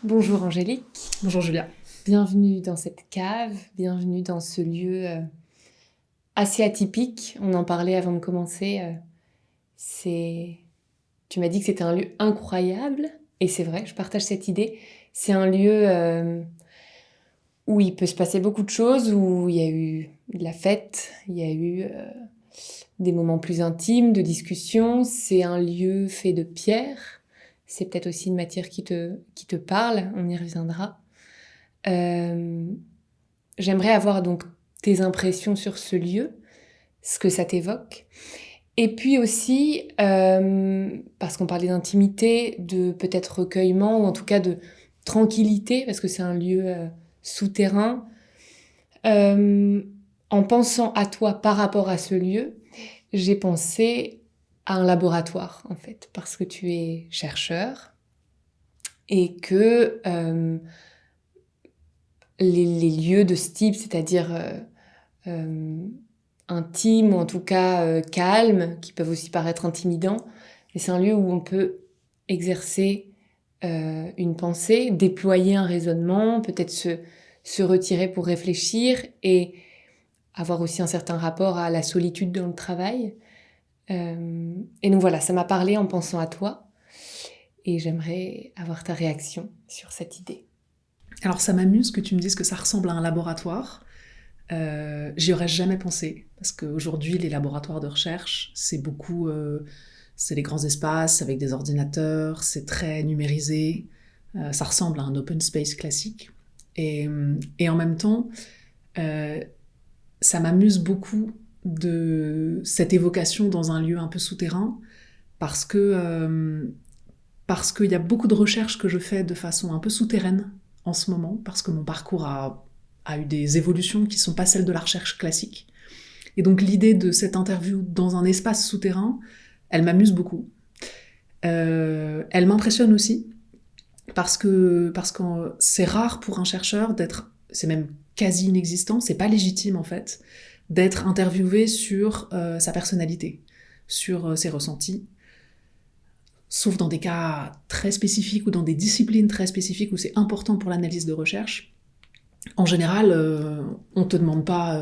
Bonjour Angélique, Bonjour Julia. bienvenue dans cette cave, bienvenue dans ce lieu assez atypique. On en parlait avant de commencer. C'est, Tu m'as dit que c'était un lieu incroyable, et c'est vrai, je partage cette idée. C'est un lieu où il peut se passer beaucoup de choses, où il y a eu de la fête, il y a eu des moments plus intimes, de discussion. C'est un lieu fait de pierre. C'est peut-être aussi une matière qui te parle, on y reviendra. Euh, J'aimerais avoir donc tes impressions sur ce lieu, ce que ça t'évoque. Et puis aussi, parce qu'on parlait d'intimité, de peut-être recueillement, ou en tout cas de tranquillité, parce que c'est un lieu souterrain. Euh, En pensant à toi par rapport à ce lieu, j'ai pensé à un laboratoire, en fait, parce que tu es chercheur et que les lieux de ce type, c'est-à-dire euh, intimes ou en tout cas calmes, qui peuvent aussi paraître intimidants. Et c'est un lieu où on peut exercer une pensée, déployer un raisonnement, peut-être se retirer pour réfléchir et avoir aussi un certain rapport à la solitude dans le travail. Et donc voilà, ça m'a parlé en pensant à toi et j'aimerais avoir ta réaction sur cette idée. Alors ça m'amuse que tu me dises que ça ressemble à un laboratoire. J'y aurais jamais pensé, parce qu'aujourd'hui les laboratoires de recherche, c'est des grands espaces avec des ordinateurs, c'est très numérisé, ça ressemble à un open space classique. Et en même temps, euh, ça m'amuse beaucoup de cette évocation dans un lieu un peu souterrain, parce que parce qu'il y a beaucoup de recherches que je fais de façon un peu souterraine en ce moment, parce que mon parcours a eu des évolutions qui ne sont pas celles de la recherche classique. Et donc l'idée de cette interview dans un espace souterrain, elle m'amuse beaucoup. Elle m'impressionne aussi, parce que c'est rare pour un chercheur d'être, c'est même quasi inexistant, c'est pas légitime en fait, d'être interviewé sur sa personnalité, sur ses ressentis, sauf dans des cas très spécifiques ou dans des disciplines très spécifiques où c'est important pour l'analyse de recherche. En général, on te demande pas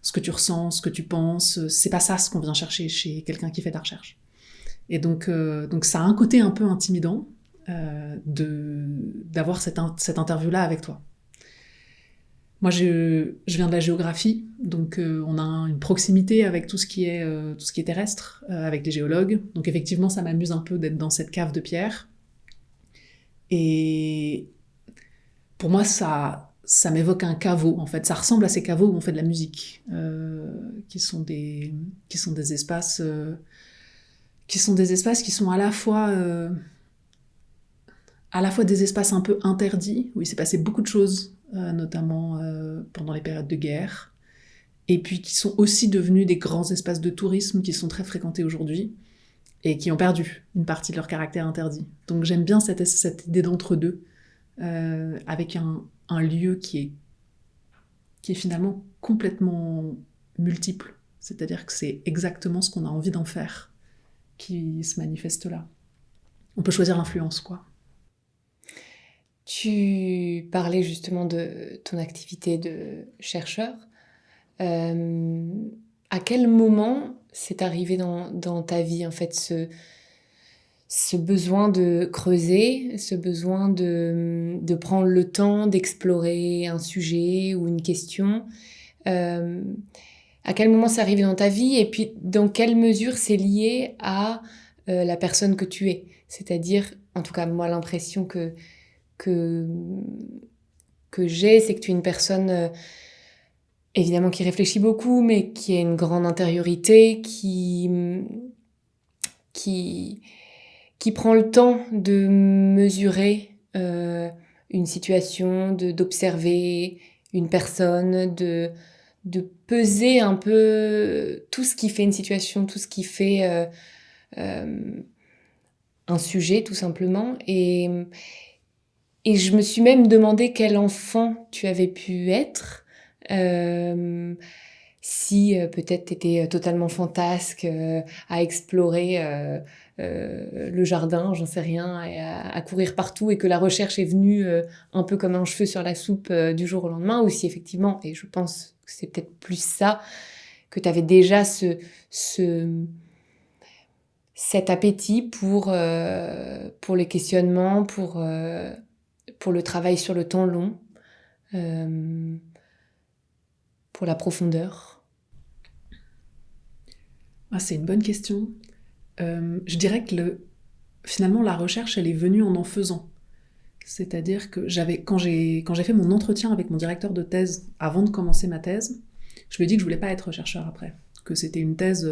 ce que tu ressens, ce que tu penses. C'est pas ça ce qu'on vient chercher chez quelqu'un qui fait de la recherche. Et donc ça a un côté un peu intimidant d'avoir cette interview-là avec toi. Moi, je viens de la géographie, donc on a une proximité avec tout ce qui est terrestre, avec les géologues. Donc effectivement, ça m'amuse un peu d'être dans cette cave de pierre. Et pour moi, ça m'évoque un caveau, en fait. Ça ressemble à ces caveaux où on fait de la musique, qui sont des espaces, qui sont à la fois des espaces un peu interdits, où il s'est passé beaucoup de choses, notamment pendant les périodes de guerre, et puis qui sont aussi devenus des grands espaces de tourisme qui sont très fréquentés aujourd'hui, et qui ont perdu une partie de leur caractère interdit. Donc j'aime bien cette idée d'entre-deux, avec un lieu qui est finalement complètement multiple. C'est-à-dire que c'est exactement ce qu'on a envie d'en faire qui se manifeste là. On peut choisir l'influence, quoi. Tu parlais justement de ton activité de chercheur. Euh, à quel moment c'est arrivé dans ta vie, en fait, ce besoin de creuser, ce besoin de prendre le temps d'explorer un sujet ou une question? Euh, à quel moment c'est arrivé dans ta vie et puis dans quelle mesure c'est lié à la personne que tu es? C'est-à-dire, en tout cas, moi, l'impression que, que j'ai, c'est que tu es une personne évidemment qui réfléchit beaucoup, mais qui a une grande intériorité, qui, qui prend le temps de mesurer une situation, d'observer une personne, de peser un peu tout ce qui fait une situation, tout ce qui fait euh, un sujet, tout simplement. Et je me suis même demandé quel enfant tu avais pu être. Euh, si peut-être tu étais totalement fantasque à explorer le jardin, j'en sais rien, et à courir partout, et que la recherche est venue un peu comme un cheveu sur la soupe du jour au lendemain, ou si effectivement, et je pense que c'est peut-être plus ça, que tu avais déjà cet appétit pour les questionnements, pour le travail sur le temps long, pour la profondeur. Ah, c'est une bonne question. Je dirais que finalement, la recherche, elle est venue en faisant. C'est-à-dire que quand j'ai fait mon entretien avec mon directeur de thèse avant de commencer ma thèse, je lui ai dit que je voulais pas être chercheur après, que c'était une thèse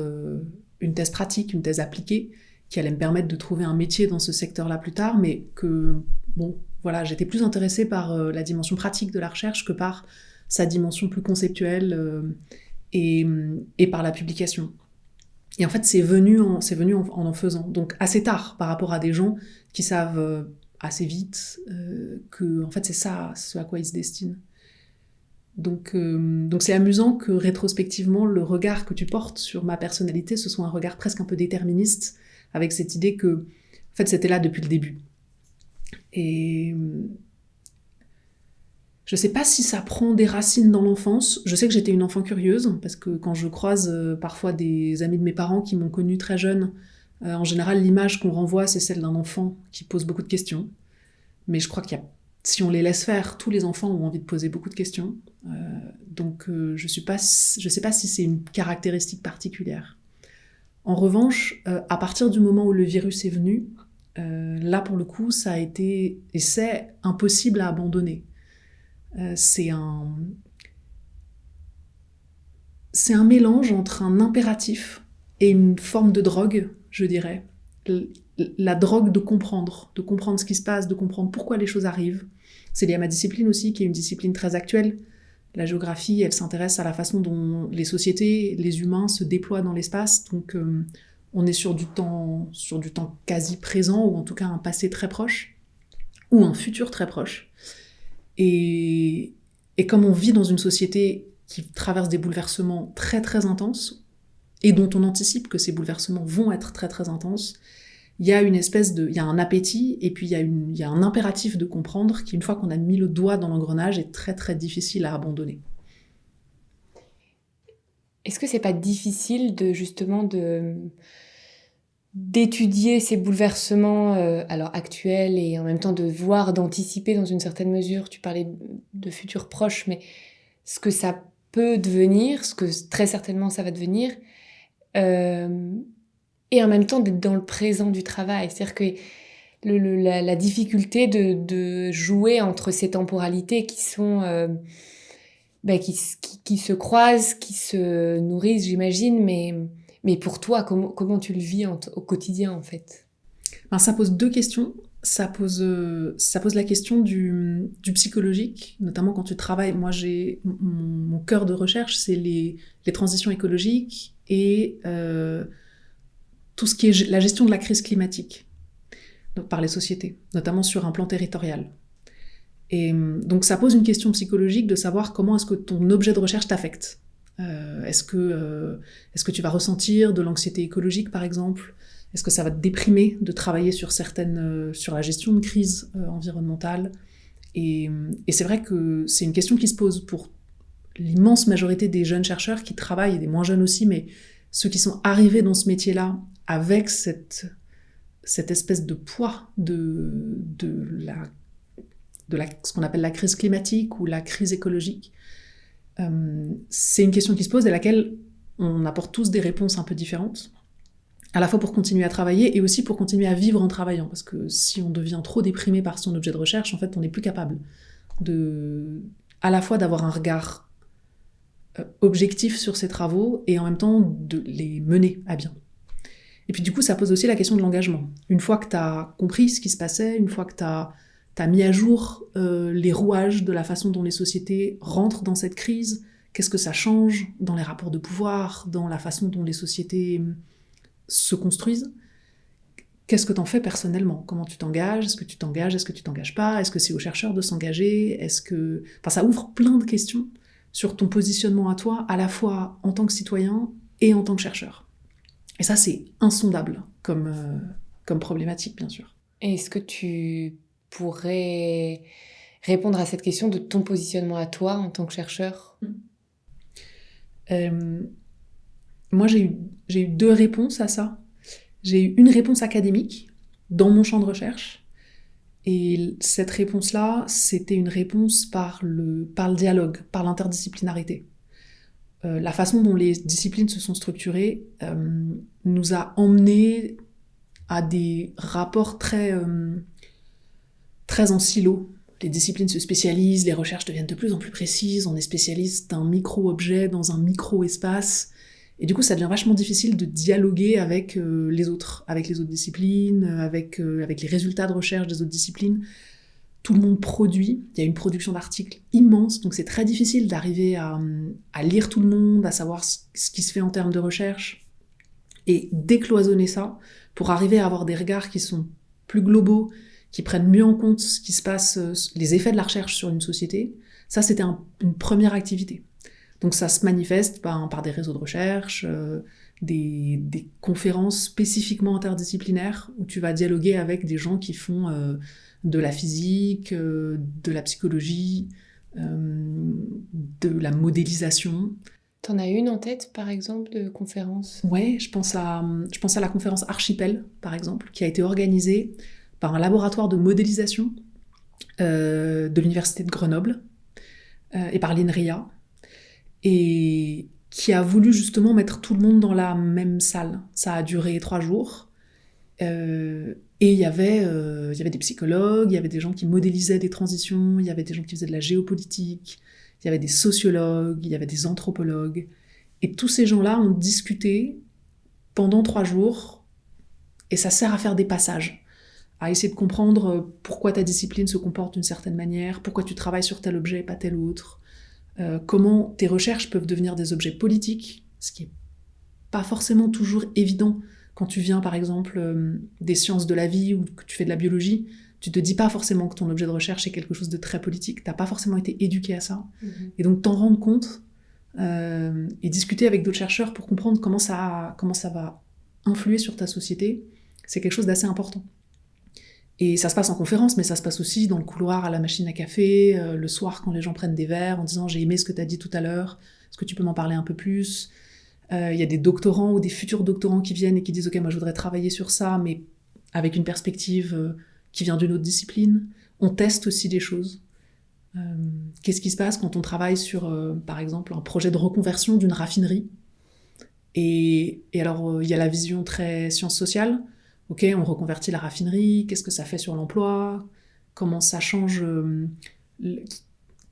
pratique, une thèse appliquée, qui allait me permettre de trouver un métier dans ce secteur-là plus tard, mais que, bon, voilà, j'étais plus intéressée par la dimension pratique de la recherche que par sa dimension plus conceptuelle et par la publication. Et en fait, c'est venu en faisant. Donc assez tard par rapport à des gens qui savent assez vite que en fait, c'est ça ce à quoi ils se destinent. Donc c'est amusant que rétrospectivement, le regard que tu portes sur ma personnalité, ce soit un regard presque un peu déterministe, avec cette idée que en fait, c'était là depuis le début. Et je sais pas si ça prend des racines dans l'enfance. Je sais que j'étais une enfant curieuse, parce que quand je croise parfois des amis de mes parents qui m'ont connue très jeune, en général, l'image qu'on renvoie, c'est celle d'un enfant qui pose beaucoup de questions. Mais je crois si on les laisse faire, tous les enfants ont envie de poser beaucoup de questions. Donc je sais pas si c'est une caractéristique particulière. En revanche, à partir du moment où le virus est venu, là pour le coup, ça a été, et c'est impossible à abandonner. C'est un mélange entre un impératif et une forme de drogue, je dirais. La drogue de comprendre ce qui se passe, de comprendre pourquoi les choses arrivent. C'est lié à ma discipline aussi, qui est une discipline très actuelle. La géographie, elle s'intéresse à la façon dont les sociétés, les humains se déploient dans l'espace. Donc on est sur du temps quasi présent, ou en tout cas un passé très proche, ou un futur très proche. Et comme on vit dans une société qui traverse des bouleversements très très intenses, et dont on anticipe que ces bouleversements vont être très très intenses, il y a un appétit, et puis il y a un impératif de comprendre qui, une fois qu'on a mis le doigt dans l'engrenage, est très très difficile à abandonner. Est-ce que c'est pas difficile d'étudier ces bouleversements alors actuels, et en même temps d'anticiper dans une certaine mesure, tu parlais de futurs proches, mais ce que ça peut devenir, ce que très certainement ça va devenir, et en même temps d'être dans le présent du travail. C'est-à-dire que la difficulté de jouer entre ces temporalités qui sont qui se croisent, qui se nourrissent, j'imagine, mais pour toi, comment tu le vis au quotidien, en fait? Ben, ça pose deux questions. Ça pose la question du psychologique, notamment quand tu travailles. Moi, mon cœur de recherche, c'est les transitions écologiques et tout ce qui est la gestion de la crise climatique, donc par les sociétés, notamment sur un plan territorial. Et donc ça pose une question psychologique de savoir comment est-ce que ton objet de recherche t'affecte. Est-ce que tu vas ressentir de l'anxiété écologique, par exemple ? Est-ce que ça va te déprimer de travailler sur la gestion de crises environnementales ? Et c'est vrai que c'est une question qui se pose pour l'immense majorité des jeunes chercheurs qui travaillent, et des moins jeunes aussi, mais ceux qui sont arrivés dans ce métier-là avec cette espèce de poids de ce qu'on appelle la crise climatique ou la crise écologique. C'est une question qui se pose, à laquelle on apporte tous des réponses un peu différentes, à la fois pour continuer à travailler et aussi pour continuer à vivre en travaillant, parce que si on devient trop déprimé par son objet de recherche, en fait, on n'est plus capable à la fois d'avoir un regard objectif sur ses travaux et en même temps de les mener à bien. Et puis du coup, ça pose aussi la question de l'engagement. Une fois que tu as compris ce qui se passait, une fois que tu as mis à jour les rouages de la façon dont les sociétés rentrent dans cette crise, qu'est-ce que ça change dans les rapports de pouvoir, dans la façon dont les sociétés se construisent, qu'est-ce que t'en fais personnellement ? Comment tu t'engages ? Est-ce que tu t'engages ? Est-ce que tu t'engages pas ? Est-ce que c'est aux chercheurs de s'engager ? Enfin, ça ouvre plein de questions sur ton positionnement à toi, à la fois en tant que citoyen et en tant que chercheur. Et ça, c'est insondable comme problématique, bien sûr. Et est-ce que tu pourrais répondre à cette question de ton positionnement à toi en tant que chercheur? Moi, j'ai eu 2 réponses à ça. J'ai eu une réponse académique dans mon champ de recherche. Et cette réponse-là, c'était une réponse par le dialogue, par l'interdisciplinarité. La façon dont les disciplines se sont structurées nous a emmenés à des rapports très en silo. Les disciplines se spécialisent, les recherches deviennent de plus en plus précises, on est spécialiste d'un micro-objet dans un micro-espace. Et du coup, ça devient vachement difficile de dialoguer avec les autres disciplines, avec les résultats de recherche des autres disciplines. Tout le monde produit, il y a une production d'articles immense, donc c'est très difficile d'arriver à lire tout le monde, à savoir ce qui se fait en termes de recherche, et décloisonner ça pour arriver à avoir des regards qui sont plus globaux, qui prennent mieux en compte ce qui se passe, les effets de la recherche sur une société. Ça, c'était une première activité. Donc ça se manifeste par des réseaux de recherche, des conférences spécifiquement interdisciplinaires où tu vas dialoguer avec des gens qui font de la physique, de la psychologie, de la modélisation. T'en as une en tête, par exemple, de conférence? Ouais, je pense à la conférence Archipel, par exemple, qui a été organisée par un laboratoire de modélisation de l'université de Grenoble et par l'INRIA, et qui a voulu justement mettre tout le monde dans la même salle. Ça a duré 3 jours. Et il y avait des psychologues, il y avait des gens qui modélisaient des transitions, il y avait des gens qui faisaient de la géopolitique, il y avait des sociologues, il y avait des anthropologues. Et tous ces gens-là ont discuté pendant 3 jours, et ça sert à faire des passages, à essayer de comprendre pourquoi ta discipline se comporte d'une certaine manière, pourquoi tu travailles sur tel objet et pas tel autre, comment tes recherches peuvent devenir des objets politiques, ce qui n'est pas forcément toujours évident. Quand tu viens, par exemple, des sciences de la vie ou que tu fais de la biologie, tu te dis pas forcément que ton objet de recherche est quelque chose de très politique. T'as pas forcément été éduqué à ça. Et donc t'en rendre compte et discuter avec d'autres chercheurs pour comprendre comment ça va influer sur ta société, c'est quelque chose d'assez important. Et ça se passe en conférence, mais ça se passe aussi dans le couloir à la machine à café, le soir quand les gens prennent des verres en disant « j'ai aimé ce que t'as dit tout à l'heure, est-ce que tu peux m'en parler un peu plus ?» Il y a des doctorants ou des futurs doctorants qui viennent et qui disent « Ok, moi je voudrais travailler sur ça, mais avec une perspective qui vient d'une autre discipline. » On teste aussi des choses. Qu'est-ce qui se passe quand on travaille sur, par exemple, un projet de reconversion d'une raffinerie ? Et alors, il y a la vision très sciences sociales. Ok, on reconvertit la raffinerie, qu'est-ce que ça fait sur l'emploi ? Comment ça change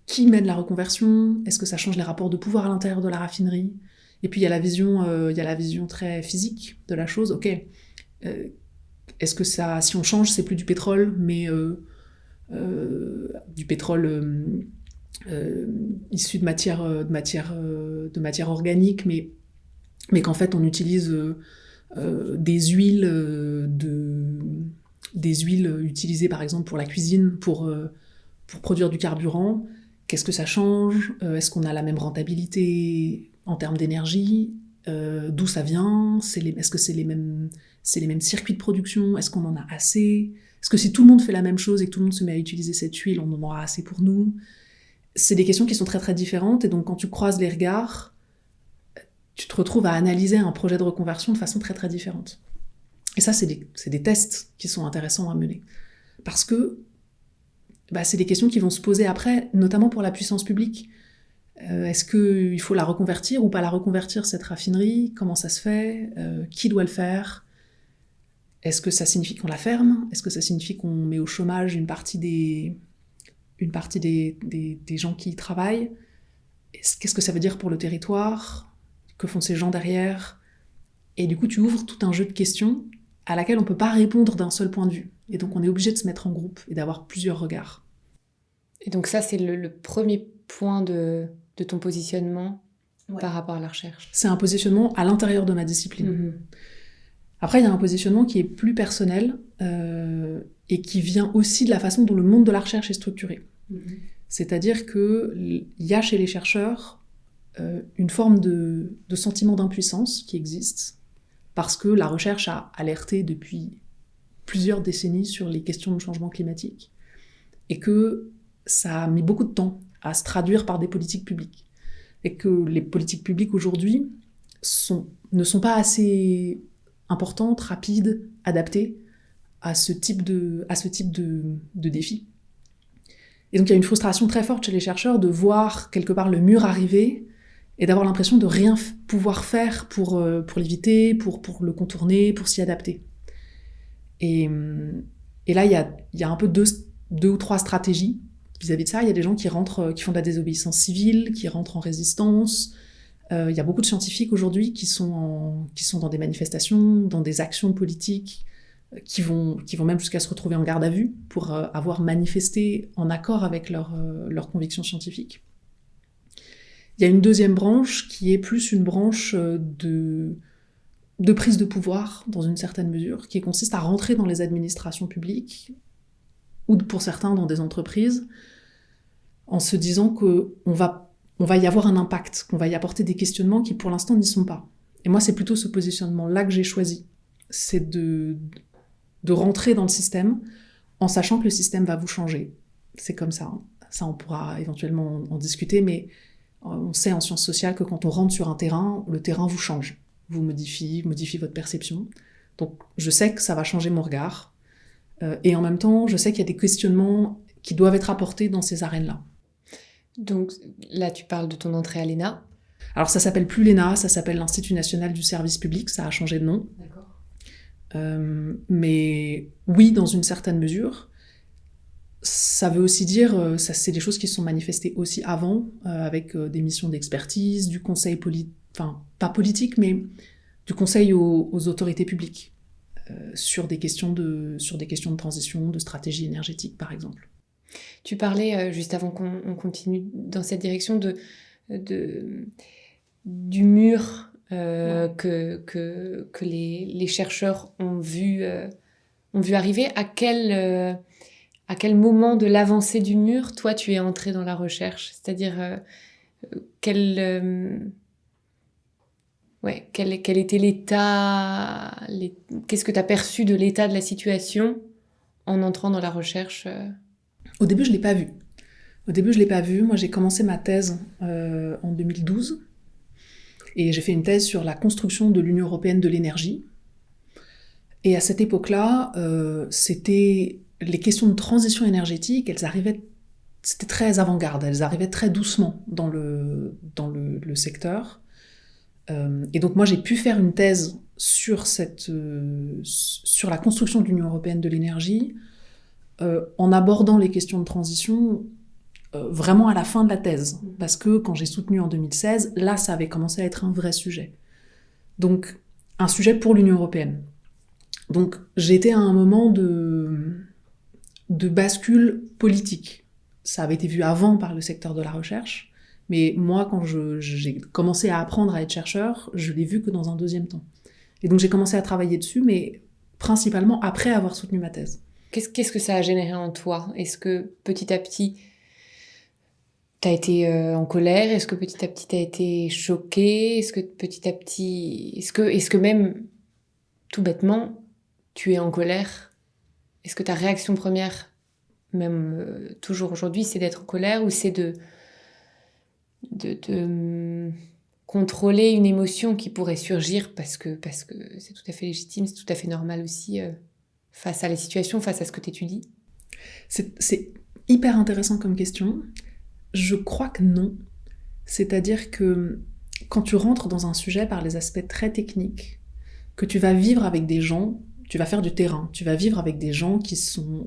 qui mène la reconversion ? Est-ce que ça change les rapports de pouvoir à l'intérieur de la raffinerie ? Et puis il y a la vision très physique de la chose. Ok, est-ce que ça, si on change, c'est plus du pétrole, mais du pétrole issu de matière organique, mais qu'en fait on utilise des huiles utilisées par exemple pour la cuisine, pour produire du carburant. Qu'est-ce que ça change ? Est-ce qu'on a la même rentabilité en termes d'énergie ? D'où ça vient ? Est-ce que c'est les mêmes circuits de production ? Est-ce qu'on en a assez ? Est-ce que si tout le monde fait la même chose et que tout le monde se met à utiliser cette huile, on en aura assez pour nous ? C'est des questions qui sont très très différentes, et donc quand tu croises les regards, tu te retrouves à analyser un projet de reconversion de façon très très différente. Et ça, c'est des tests qui sont intéressants à mener. Parce que c'est des questions qui vont se poser après, notamment pour la puissance publique. Est-ce qu'il faut la reconvertir ou pas la reconvertir, cette raffinerie ? Comment ça se fait ? Qui doit le faire ? Est-ce que ça signifie qu'on la ferme ? Est-ce que ça signifie qu'on met au chômage une partie des gens qui y travaillent ? Qu'est-ce que ça veut dire pour le territoire ? Que font ces gens derrière ? Et du coup, tu ouvres tout un jeu de questions à laquelle on ne peut pas répondre d'un seul point de vue. Et donc, on est obligé de se mettre en groupe et d'avoir plusieurs regards. Et donc ça, c'est le premier point de ton positionnement par rapport à la recherche. C'est un positionnement à l'intérieur de ma discipline. Après, il y a un positionnement qui est plus personnel et qui vient aussi de la façon dont le monde de la recherche est structuré. C'est-à-dire qu'il y a chez les chercheurs une forme de sentiment d'impuissance qui existe, parce que la recherche a alerté depuis plusieurs décennies sur les questions de changement climatique, et que ça a mis beaucoup de temps à se traduire par des politiques publiques. Et que les politiques publiques aujourd'hui ne sont pas assez importantes, rapides, adaptées à ce type de défi. Et donc il y a une frustration très forte chez les chercheurs de voir quelque part le mur arriver et d'avoir l'impression de rien pouvoir faire pour l'éviter, pour le contourner, pour s'y adapter. Et là, il y a un peu deux ou trois stratégies vis-à-vis de ça. Il y a des gens qui font de la désobéissance civile, qui rentrent en résistance. Il y a beaucoup de scientifiques aujourd'hui qui sont dans des manifestations, dans des actions politiques, qui vont même jusqu'à se retrouver en garde à vue pour avoir manifesté en accord avec leurs convictions scientifiques. Il y a une deuxième branche qui est plus une branche de prise de pouvoir, dans une certaine mesure, qui consiste à rentrer dans les administrations publiques, ou pour certains dans des entreprises, en se disant qu'on va y avoir un impact, qu'on va y apporter des questionnements qui pour l'instant n'y sont pas. Et moi, c'est plutôt ce positionnement-là que j'ai choisi. C'est de rentrer dans le système en sachant que le système va vous changer. C'est comme ça. Ça, on pourra éventuellement en discuter, mais on sait en sciences sociales que quand on rentre sur un terrain, le terrain vous change, vous modifie votre perception. Donc, je sais que ça va changer mon regard. Et en même temps, je sais qu'il y a des questionnements qui doivent être apportés dans ces arènes-là. Donc là, tu parles de ton entrée à l'ENA. Alors ça s'appelle plus l'ENA, ça s'appelle l'Institut National du Service Public, ça a changé de nom. D'accord. Mais oui, dans une certaine mesure. Ça veut aussi dire, ça, c'est des choses qui se sont manifestées aussi avant, avec des missions d'expertise, du conseil pas politique, mais du conseil aux autorités publiques, sur des questions de transition, de stratégie énergétique, par exemple. Tu parlais, juste avant qu'on continue dans cette direction, du mur que les chercheurs ont vu arriver. À quel moment de l'avancée du mur, toi, tu es entré dans la recherche ? C'est-à-dire, quel était l'état... Qu'est-ce que tu as perçu de l'état de la situation en entrant dans la recherche ? Au début, je l'ai pas vu. Moi, j'ai commencé ma thèse en 2012. Et j'ai fait une thèse sur la construction de l'Union européenne de l'énergie. Et à cette époque-là, c'était les questions de transition énergétique, c'était très avant-garde, elles arrivaient très doucement dans le secteur. Et donc moi, j'ai pu faire une thèse sur la construction de l'Union européenne de l'énergie, en abordant les questions de transition vraiment à la fin de la thèse. Parce que quand j'ai soutenu en 2016, là, ça avait commencé à être un vrai sujet. Donc, un sujet pour l'Union européenne. Donc, j'étais à un moment de bascule politique. Ça avait été vu avant par le secteur de la recherche, mais moi, quand j'ai commencé à apprendre à être chercheur, je l'ai vu que dans un deuxième temps. Et donc, j'ai commencé à travailler dessus, mais principalement après avoir soutenu ma thèse. Qu'est-ce que ça a généré en toi ? Est-ce que petit à petit, t'as été en colère ? Est-ce que petit à petit, t'as été choquée ? Est-ce que petit à petit... Est-ce que même, tout bêtement, tu es en colère ? Est-ce que ta réaction première, même toujours aujourd'hui, c'est d'être en colère ou c'est de contrôler une émotion qui pourrait surgir parce que c'est tout à fait légitime, c'est tout à fait normal aussi face à la situation, face à ce que tu étudies ? C'est hyper intéressant comme question. Je crois que non. C'est-à-dire que quand tu rentres dans un sujet par les aspects très techniques, que tu vas vivre avec des gens, tu vas faire du terrain, tu vas vivre avec des gens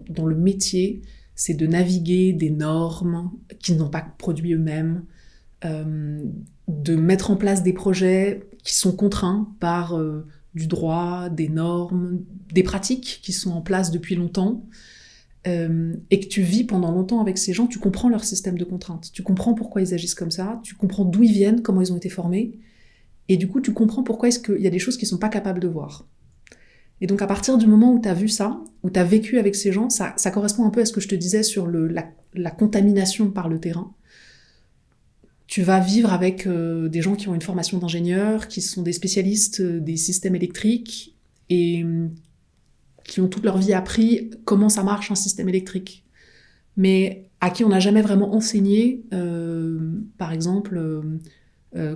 dont le métier, c'est de naviguer des normes qu'ils n'ont pas produit eux-mêmes, de mettre en place des projets qui sont contraints par du droit, des normes, des pratiques qui sont en place depuis longtemps, et que tu vis pendant longtemps avec ces gens, tu comprends leur système de contraintes, tu comprends pourquoi ils agissent comme ça, tu comprends d'où ils viennent, comment ils ont été formés, et du coup tu comprends pourquoi est-ce qu'il y a des choses qu'ils ne sont pas capables de voir. Et donc à partir du moment où tu as vu ça, où tu as vécu avec ces gens, ça correspond un peu à ce que je te disais sur la contamination par le terrain. Tu vas vivre avec des gens qui ont une formation d'ingénieur, qui sont des spécialistes des systèmes électriques et qui ont toute leur vie appris comment ça marche un système électrique. Mais à qui on n'a jamais vraiment enseigné, par exemple,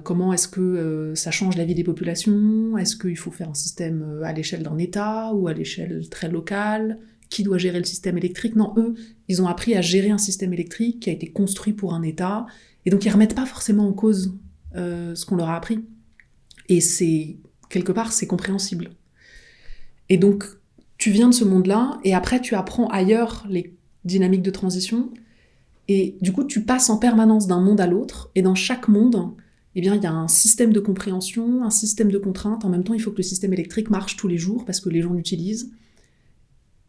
comment est-ce que ça change la vie des populations, est-ce qu'il faut faire un système à l'échelle d'un État ou à l'échelle très locale, qui doit gérer le système électrique. Non, eux, ils ont appris à gérer un système électrique qui a été construit pour un État, et donc ils remettent pas forcément en cause ce qu'on leur a appris. Et quelque part, c'est compréhensible. Et donc, tu viens de ce monde-là, et après tu apprends ailleurs les dynamiques de transition, et du coup tu passes en permanence d'un monde à l'autre, et dans chaque monde, eh bien, il y a un système de compréhension, un système de contraintes. En même temps, il faut que le système électrique marche tous les jours parce que les gens l'utilisent.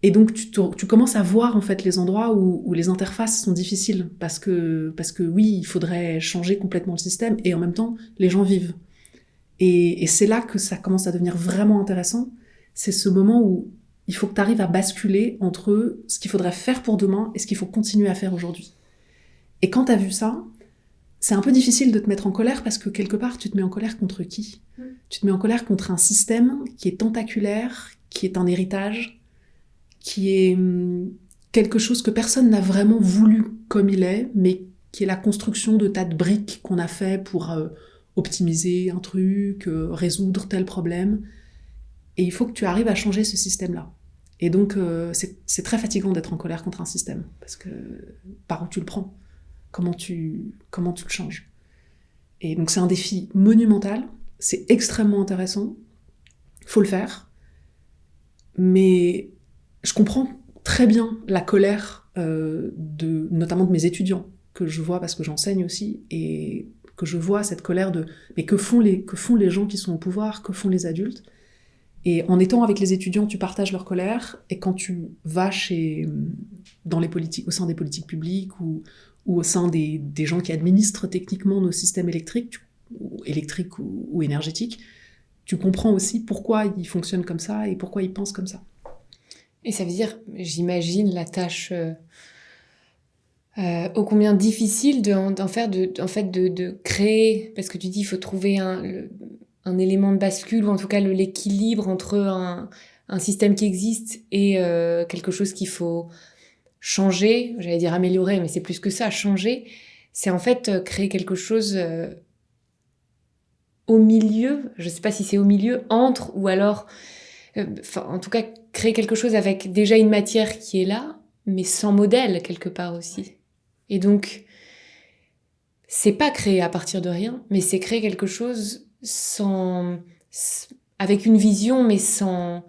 Et donc, tu commences à voir en fait les endroits où les interfaces sont difficiles parce que oui, il faudrait changer complètement le système et en même temps, les gens vivent. Et c'est là que ça commence à devenir vraiment intéressant. C'est ce moment où il faut que tu arrives à basculer entre ce qu'il faudrait faire pour demain et ce qu'il faut continuer à faire aujourd'hui. Et quand tu as vu ça, c'est un peu difficile de te mettre en colère parce que quelque part, tu te mets en colère contre qui ? Tu te mets en colère contre un système qui est tentaculaire, qui est un héritage, qui est quelque chose que personne n'a vraiment voulu comme il est, mais qui est la construction de tas de briques qu'on a fait pour optimiser un truc, résoudre tel problème. Et il faut que tu arrives à changer ce système-là. Et donc, c'est très fatigant d'être en colère contre un système, parce que par où tu le prends ? Comment tu le changes ? Et donc c'est un défi monumental, c'est extrêmement intéressant, faut le faire, mais je comprends très bien la colère notamment de mes étudiants, que je vois parce que j'enseigne aussi, et que je vois cette colère de mais que font les gens qui sont au pouvoir, que font les adultes. Et en étant avec les étudiants, tu partages leur colère, et quand tu vas dans les politiques, au sein des politiques publiques ou au sein des gens qui administrent techniquement nos systèmes électriques ou énergétiques, tu comprends aussi pourquoi ils fonctionnent comme ça et pourquoi ils pensent comme ça. Et ça veut dire, j'imagine, la tâche ô combien difficile de créer, parce que tu dis il faut trouver un élément de bascule, ou en tout cas l'équilibre entre un système qui existe et quelque chose qu'il faut changer, j'allais dire améliorer, mais c'est plus que ça, changer, c'est en fait créer quelque chose au milieu, je sais pas si c'est au milieu, entre, ou alors, en tout cas, créer quelque chose avec déjà une matière qui est là, mais sans modèle quelque part aussi. Et donc, c'est pas créer à partir de rien, mais c'est créer quelque chose avec une vision, mais sans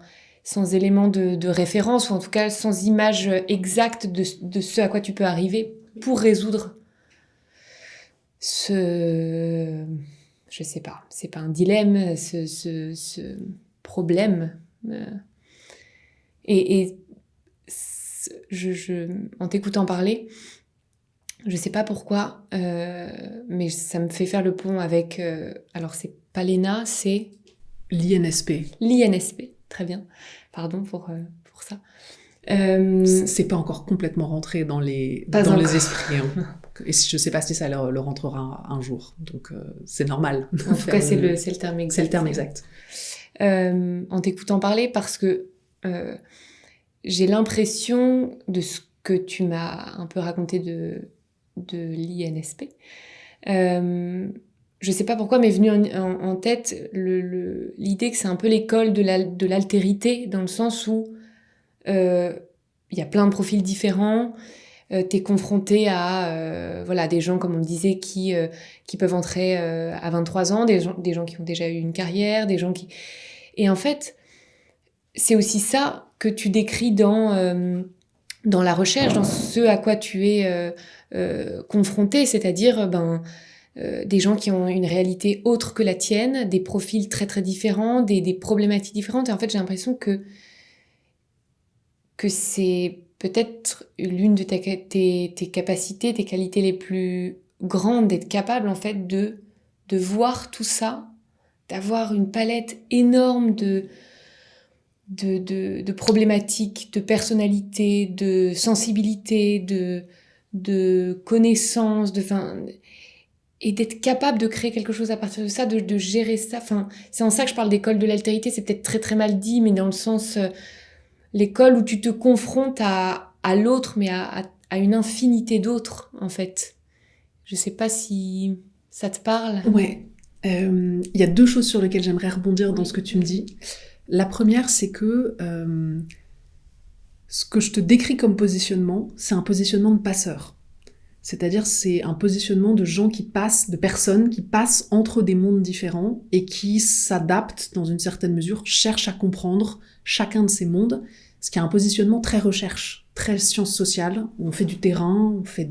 élément de référence, ou en tout cas sans image exacte de ce à quoi tu peux arriver pour résoudre je sais pas, c'est pas un dilemme, ce problème. Et en t'écoutant parler, je sais pas pourquoi, mais ça me fait faire le pont avec... alors c'est pas l'ENA, c'est... L'INSP. L'INSP, très bien. Pardon pour ça. C'est pas encore complètement rentré dans les esprits. Hein. Et je sais pas si ça le rentrera un jour. Donc c'est normal. En tout cas, c'est le terme exact. C'est le terme exact. En t'écoutant parler, parce que j'ai l'impression de ce que tu m'as un peu raconté de l'INSP. Je sais pas pourquoi m'est venue en tête l'idée que c'est un peu l'école de l'altérité, dans le sens où il y a plein de profils différents, t'es confronté à des gens, comme on le disait, qui peuvent entrer à 23 ans, des gens qui ont déjà eu une carrière, des gens qui... Et en fait, c'est aussi ça que tu décris dans la recherche, dans ce à quoi tu es confronté, c'est-à-dire des gens qui ont une réalité autre que la tienne, des profils très très différents, des problématiques différentes. Et en fait, j'ai l'impression que c'est peut-être l'une de tes capacités, tes qualités les plus grandes, d'être capable en fait de voir tout ça, d'avoir une palette énorme de problématiques, de personnalité, de sensibilité, de connaissances, et d'être capable de créer quelque chose à partir de ça, de gérer ça. Enfin, c'est en ça que je parle d'école de l'altérité, c'est peut-être très très mal dit, mais dans le sens, l'école où tu te confrontes à l'autre, mais à une infinité d'autres, en fait. Je sais pas si ça te parle. Ouais. Il y a 2 choses sur lesquelles j'aimerais rebondir dans Oui. ce que tu me dis. La première, c'est que ce que je te décris comme positionnement, c'est un positionnement de passeur. C'est-à-dire, c'est un positionnement de gens qui passent, de personnes qui passent entre des mondes différents et qui s'adaptent dans une certaine mesure, cherchent à comprendre chacun de ces mondes, ce qui est un positionnement très recherche, très sciences sociales, où on fait du terrain, il y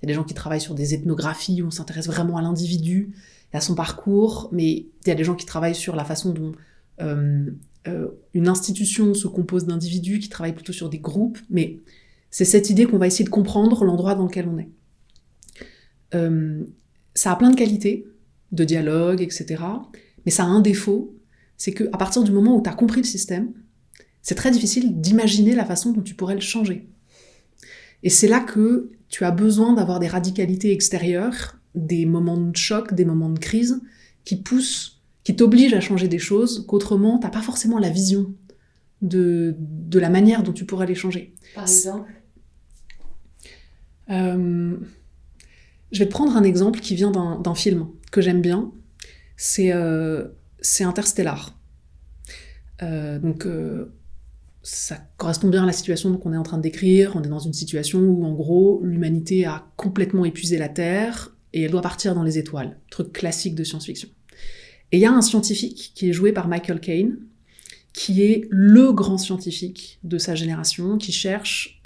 a des gens qui travaillent sur des ethnographies, où on s'intéresse vraiment à l'individu, et à son parcours, mais il y a des gens qui travaillent sur la façon dont une institution se compose d'individus, qui travaillent plutôt sur des groupes, mais c'est cette idée qu'on va essayer de comprendre l'endroit dans lequel on est. Ça a plein de qualités, de dialogue, etc. Mais ça a un défaut, c'est qu'à partir du moment où tu as compris le système, c'est très difficile d'imaginer la façon dont tu pourrais le changer. Et c'est là que tu as besoin d'avoir des radicalités extérieures, des moments de choc, des moments de crise, qui t'obligent à changer des choses, qu'autrement, t'as pas forcément la vision de la manière dont tu pourrais les changer. Par exemple ? Je vais te prendre un exemple qui vient d'un film que j'aime bien. C'est Interstellar. Ça correspond bien à la situation qu'on est en train de décrire. On est dans une situation où, en gros, l'humanité a complètement épuisé la Terre et elle doit partir dans les étoiles. Truc classique de science-fiction. Et il y a un scientifique qui est joué par Michael Caine, qui est le grand scientifique de sa génération, qui cherche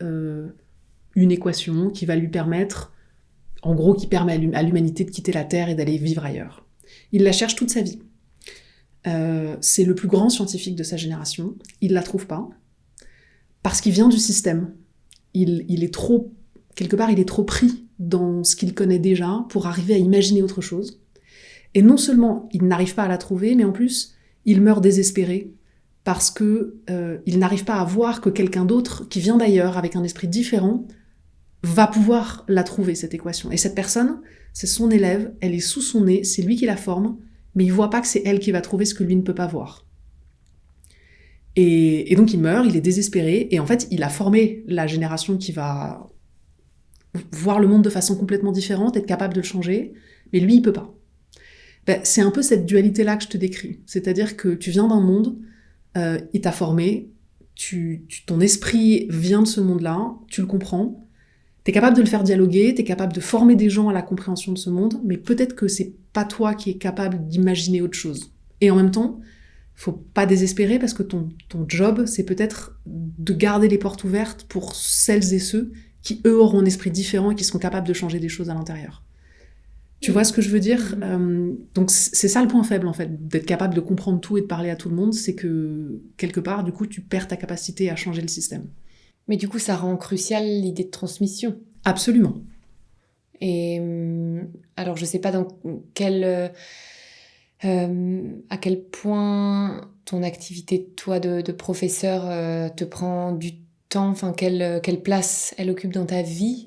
une équation qui va lui permettre, en gros, qui permet à l'humanité de quitter la Terre et d'aller vivre ailleurs. Il la cherche toute sa vie. C'est le plus grand scientifique de sa génération. Il la trouve pas. Parce qu'il vient du système. Il est trop, quelque part, il est trop pris dans ce qu'il connaît déjà pour arriver à imaginer autre chose. Et non seulement il n'arrive pas à la trouver, mais en plus, il meurt désespéré parce que il n'arrive pas à voir que quelqu'un d'autre, qui vient d'ailleurs, avec un esprit différent, va pouvoir la trouver, cette équation. Et cette personne, c'est son élève, elle est sous son nez, c'est lui qui la forme, mais il voit pas que c'est elle qui va trouver ce que lui ne peut pas voir. Et donc il meurt, il est désespéré, et en fait, il a formé la génération qui va voir le monde de façon complètement différente, être capable de le changer, mais lui, il peut pas. C'est un peu cette dualité-là que je te décris. C'est-à-dire que tu viens d'un monde, il t'a formé, ton esprit vient de ce monde-là, tu le comprends, t'es capable de le faire dialoguer, t'es capable de former des gens à la compréhension de ce monde, mais peut-être que c'est pas toi qui es capable d'imaginer autre chose. Et en même temps, faut pas désespérer parce que ton job, c'est peut-être de garder les portes ouvertes pour celles et ceux qui, eux, auront un esprit différent et qui seront capables de changer des choses à l'intérieur. Tu vois ce que je veux dire ? Donc c'est ça le point faible, en fait, d'être capable de comprendre tout et de parler à tout le monde, c'est que, quelque part, du coup, tu perds ta capacité à changer le système. Mais du coup, ça rend crucial l'idée de transmission. Absolument. Et alors, je sais pas à quel point ton activité, toi, de professeur, te prend du temps, enfin, quelle place elle occupe dans ta vie,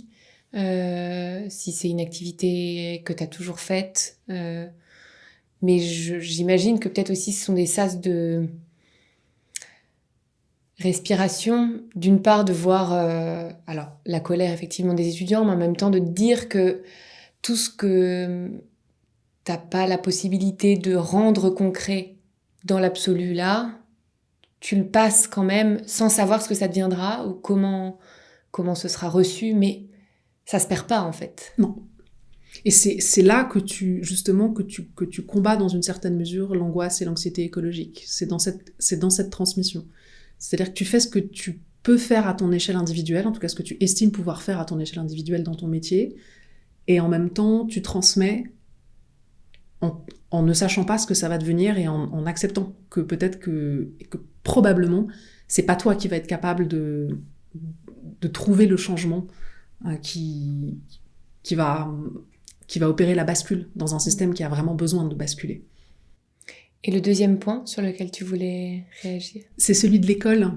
si c'est une activité que tu as toujours faite. Mais j'imagine que peut-être aussi ce sont des sas de respiration, d'une part de voir alors la colère effectivement des étudiants, mais en même temps de te dire que tout ce que t'as pas la possibilité de rendre concret dans l'absolu là, tu le passes quand même sans savoir ce que ça deviendra ou comment ce sera reçu, mais ça se perd pas en fait. Non. Et c'est là que tu combats dans une certaine mesure l'angoisse et l'anxiété écologique. C'est dans cette transmission. C'est-à-dire que tu fais ce que tu peux faire à ton échelle individuelle, en tout cas ce que tu estimes pouvoir faire à ton échelle individuelle dans ton métier, et en même temps tu transmets en ne sachant pas ce que ça va devenir et en acceptant que peut-être que probablement c'est pas toi qui va être capable de trouver le changement qui va opérer la bascule dans un système qui a vraiment besoin de basculer. Et le deuxième point sur lequel tu voulais réagir? C'est celui de l'école.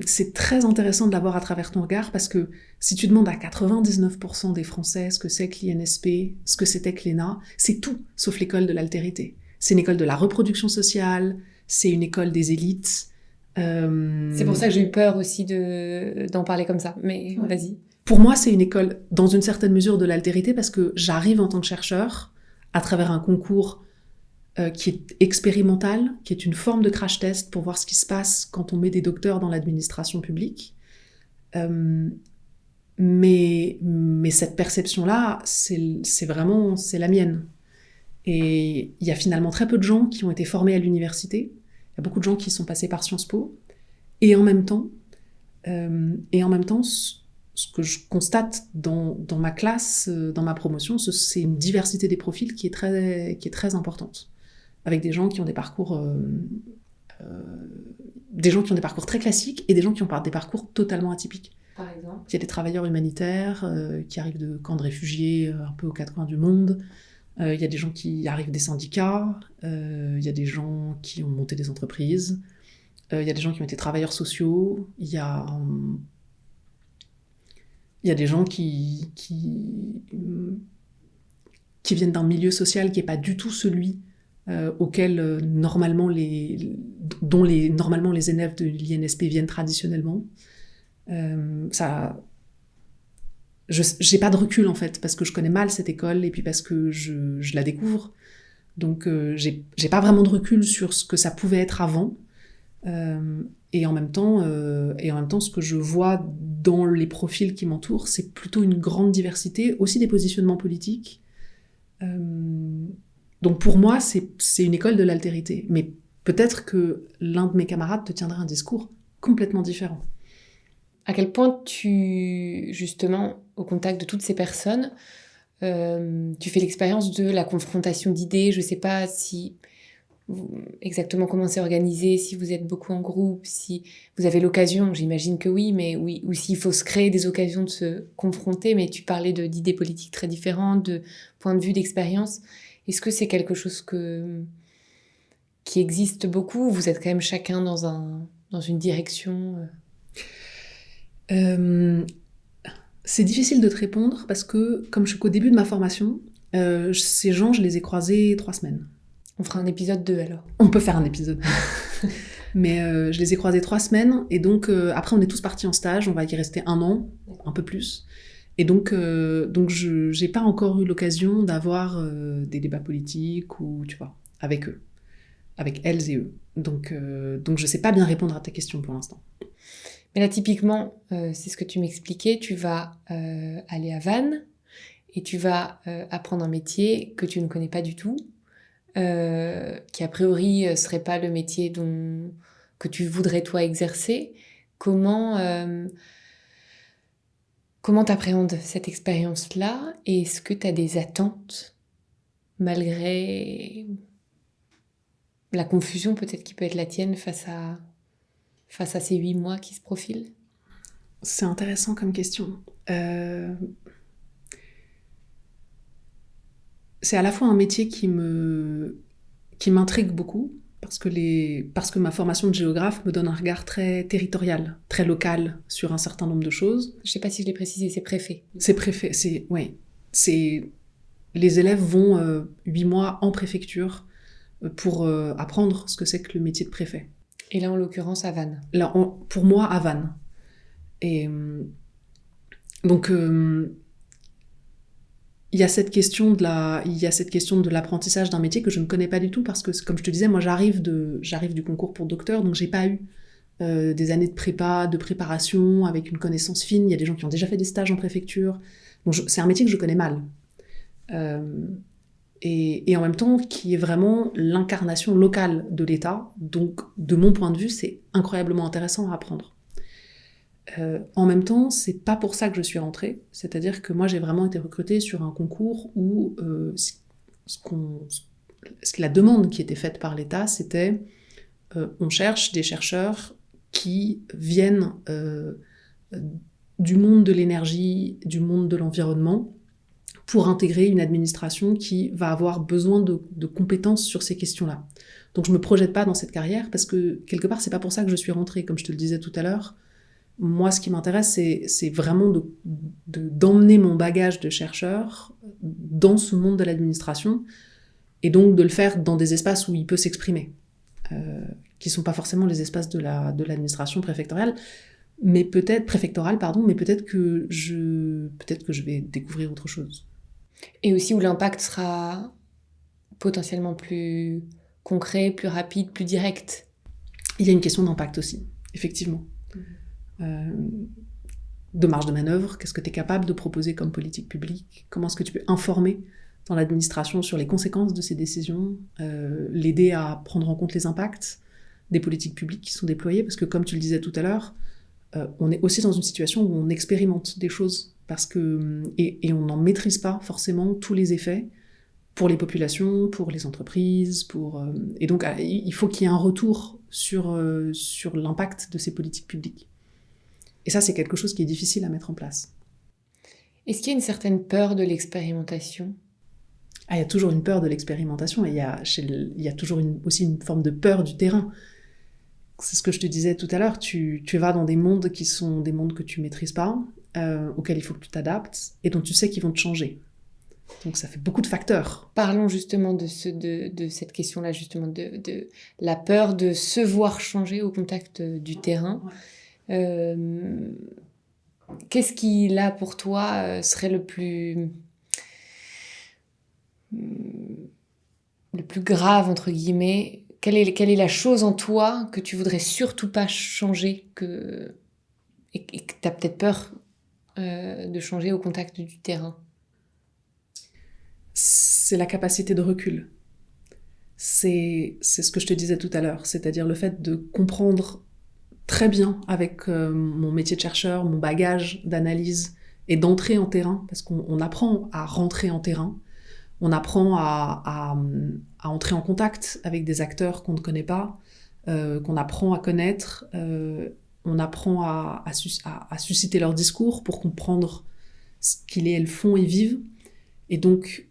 C'est très intéressant de l'avoir à travers ton regard parce que si tu demandes à 99% des Français ce que c'est que l'INSP, ce que c'était que l'ENA, c'est tout sauf l'école de l'altérité. C'est une école de la reproduction sociale, c'est une école des élites. C'est pour ça que j'ai eu peur aussi d'en parler comme ça, mais Ouais. vas-y. Pour moi, c'est une école, dans une certaine mesure, de l'altérité parce que j'arrive en tant que chercheur à travers un concours qui est expérimental, qui est une forme de crash test pour voir ce qui se passe quand on met des docteurs dans l'administration publique. Mais cette perception-là, c'est vraiment la mienne. Et il y a finalement très peu de gens qui ont été formés à l'université. Il y a beaucoup de gens qui sont passés par Sciences Po. Et en même temps, ce que je constate dans ma classe, dans ma promotion, c'est une diversité des profils qui est très importante. Avec des gens qui ont des parcours très classiques et des gens qui ont des parcours totalement atypiques. Par exemple? Il y a des travailleurs humanitaires qui arrivent de camps de réfugiés un peu aux quatre coins du monde. Il y a des gens qui arrivent des syndicats. Il y a des gens qui ont monté des entreprises. Il y a des gens qui ont été travailleurs sociaux. Il y a des gens qui viennent d'un milieu social qui n'est pas du tout celui auquel normalement les élèves de l'INSP viennent traditionnellement. J'ai pas de recul en fait, parce que je connais mal cette école et puis parce que je la découvre. Donc j'ai pas vraiment de recul sur ce que ça pouvait être avant. Et en même temps, ce que je vois dans les profils qui m'entourent, c'est plutôt une grande diversité, aussi des positionnements politiques. Donc pour moi, c'est une école de l'altérité. Mais peut-être que l'un de mes camarades te tiendra un discours complètement différent. À quel point justement, au contact de toutes ces personnes, tu fais l'expérience de la confrontation d'idées? Je ne sais pas exactement comment c'est organisé, si vous êtes beaucoup en groupe, si vous avez l'occasion, j'imagine que oui, ou s'il faut se créer des occasions de se confronter, mais tu parlais d'idées politiques très différentes, de points de vue, d'expérience. Est-ce que c'est quelque chose qui existe beaucoup, ou vous êtes quand même chacun dans une direction C'est difficile de te répondre parce que, comme je suis qu'au début de ma formation, ces gens, je les ai croisés 3 semaines. On fera un épisode 2 alors. On peut faire un épisode 2. Mais je les ai croisés 3 semaines, et donc après on est tous partis en stage, on va y rester 1 an, un peu plus. Et donc je n'ai pas encore eu l'occasion d'avoir des débats politiques, ou tu vois, avec eux, avec elles et eux. Donc je ne sais pas bien répondre à ta question pour l'instant. Mais là, typiquement, c'est ce que tu m'expliquais, tu vas aller à Vannes et tu vas apprendre un métier que tu ne connais pas du tout, qui a priori serait pas le métier que tu voudrais toi exercer. Comment t'appréhendes cette expérience-là, et est-ce que tu as des attentes malgré la confusion peut-être qui peut être la tienne face à ces 8 mois qui se profilent? C'est intéressant comme question. C'est à la fois un métier qui m'intrigue beaucoup, parce que ma formation de géographe me donne un regard très territorial, très local sur un certain nombre de choses. Je ne sais pas si je l'ai précisé, c'est préfet. C'est préfet, les élèves vont 8 mois en préfecture pour apprendre ce que c'est que le métier de préfet. Et là, en l'occurrence, à Vannes. Là, pour moi, à Vannes. Et donc, il y a cette question de l'apprentissage d'un métier que je ne connais pas du tout, parce que, comme je te disais, moi, j'arrive du concours pour docteur, donc j'ai pas eu des années de préparation avec une connaissance fine. Il y a des gens qui ont déjà fait des stages en préfecture. Donc, c'est un métier que je connais mal. Et en même temps, qui est vraiment l'incarnation locale de l'État. Donc, de mon point de vue, c'est incroyablement intéressant à apprendre. En même temps, c'est pas pour ça que je suis rentrée. C'est-à-dire que moi, j'ai vraiment été recrutée sur un concours où la demande qui était faite par l'État, c'était on cherche des chercheurs qui viennent du monde de l'énergie, du monde de l'environnement, pour intégrer une administration qui va avoir besoin de compétences sur ces questions-là. Donc je me projette pas dans cette carrière parce que quelque part c'est pas pour ça que je suis rentrée, comme je te le disais tout à l'heure. Moi, ce qui m'intéresse, c'est vraiment d'emmener mon bagage de chercheur dans ce monde de l'administration et donc de le faire dans des espaces où il peut s'exprimer, qui sont pas forcément les espaces de l'administration préfectorale, mais peut-être peut-être que je vais découvrir autre chose. Et aussi où l'impact sera potentiellement plus concret, plus rapide, plus direct. Il y a une question d'impact aussi, effectivement. De marge de manœuvre, qu'est-ce que tu es capable de proposer comme politique publique, comment est-ce que tu peux informer dans l'administration sur les conséquences de ces décisions, l'aider à prendre en compte les impacts des politiques publiques qui sont déployées, parce que comme tu le disais tout à l'heure, on est aussi dans une situation où on expérimente des choses, parce que, et on n'en maîtrise pas forcément tous les effets pour les populations, pour les entreprises, et donc il faut qu'il y ait un retour sur l'impact de ces politiques publiques. Et ça, c'est quelque chose qui est difficile à mettre en place. Est-ce qu'il y a une certaine peur de l'expérimentation ? Il y a toujours une peur de l'expérimentation, et il y a toujours aussi une forme de peur du terrain. C'est ce que je te disais tout à l'heure, tu vas dans des mondes qui sont des mondes que tu ne maîtrises pas, auxquels il faut que tu t'adaptes, et dont tu sais qu'ils vont te changer. Donc ça fait beaucoup de facteurs. Parlons justement de cette question-là, justement, de la peur de se voir changer au contact du terrain. Ouais. Qu'est-ce qui, là, pour toi, serait le plus grave, entre guillemets ? Quelle est la chose en toi que tu voudrais surtout pas changer et que tu as peut-être peur de changer au contact du terrain ? C'est la capacité de recul. C'est ce que je te disais tout à l'heure, c'est-à-dire le fait de comprendre très bien avec mon métier de chercheur, mon bagage d'analyse et d'entrer en terrain, parce qu'on apprend à rentrer en terrain, on apprend à entrer en contact avec des acteurs qu'on ne connaît pas, qu'on apprend à connaître, on apprend à susciter leur discours pour comprendre ce qu'ils et elles font et vivent. Et donc,